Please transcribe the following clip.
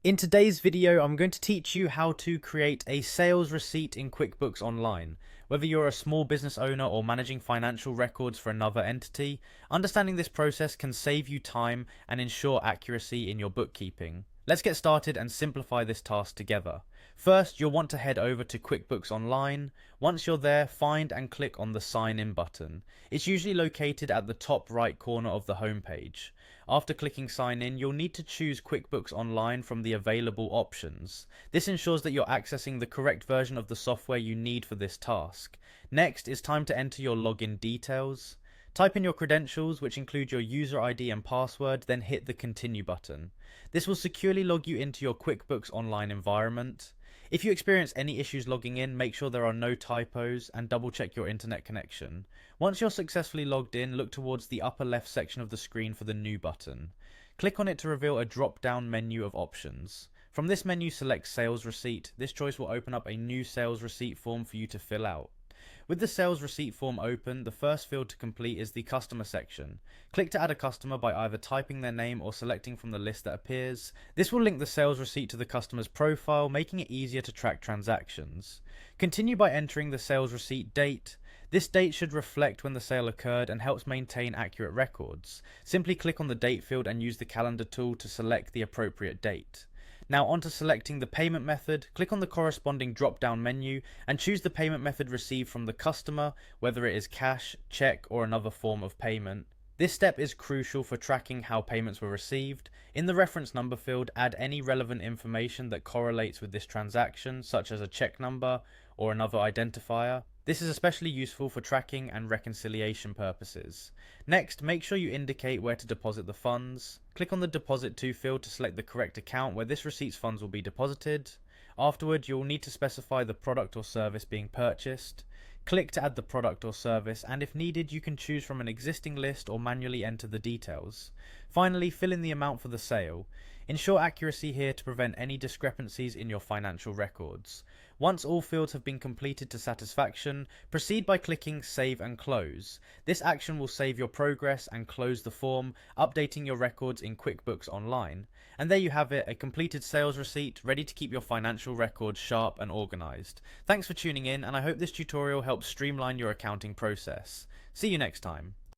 In today's video, I'm going to teach you how to create a sales receipt in QuickBooks Online. Whether you're a small business owner or managing financial records for another entity, understanding this process can save you time and ensure accuracy in your bookkeeping. Let's get started and simplify this task together. First, you'll want to head over to QuickBooks Online. Once you're there, find and click on the Sign In button. It's usually located at the top right corner of the homepage. After clicking Sign In, you'll need to choose QuickBooks Online from the available options. This ensures that you're accessing the correct version of the software you need for this task. Next, it's time to enter your login details. Type in your credentials, which include your user ID and password, then hit the Continue button. This will securely log you into your QuickBooks Online environment. If you experience any issues logging in, make sure there are no typos and double check your internet connection. Once you're successfully logged in, look towards the upper left section of the screen for the New button. Click on it to reveal a drop-down menu of options. From this menu, select Sales Receipt. This choice will open up a new sales receipt form for you to fill out. With the sales receipt form open, the first field to complete is the customer section. Click to add a customer by either typing their name or selecting from the list that appears. This will link the sales receipt to the customer's profile, making it easier to track transactions. Continue by entering the sales receipt date. This date should reflect when the sale occurred and helps maintain accurate records. Simply click on the date field and use the calendar tool to select the appropriate date. Now onto selecting the payment method, click on the corresponding drop-down menu and choose the payment method received from the customer, whether it is cash, check, or another form of payment. This step is crucial for tracking how payments were received. In the reference number field, add any relevant information that correlates with this transaction, such as a check number or another identifier. This is especially useful for tracking and reconciliation purposes. Next, make sure you indicate where to deposit the funds. Click on the Deposit To field to select the correct account where this receipt's funds will be deposited. Afterward, you'll need to specify the product or service being purchased. Click to add the product or service, and if needed, you can choose from an existing list or manually enter the details. Finally, fill in the amount for the sale. Ensure accuracy here to prevent any discrepancies in your financial records. Once all fields have been completed to satisfaction, proceed by clicking Save and Close. This action will save your progress and close the form, updating your records in QuickBooks Online. And there you have it, a completed sales receipt ready to keep your financial records sharp and organized. Thanks for tuning in, and I hope this tutorial helps streamline your accounting process. See you next time.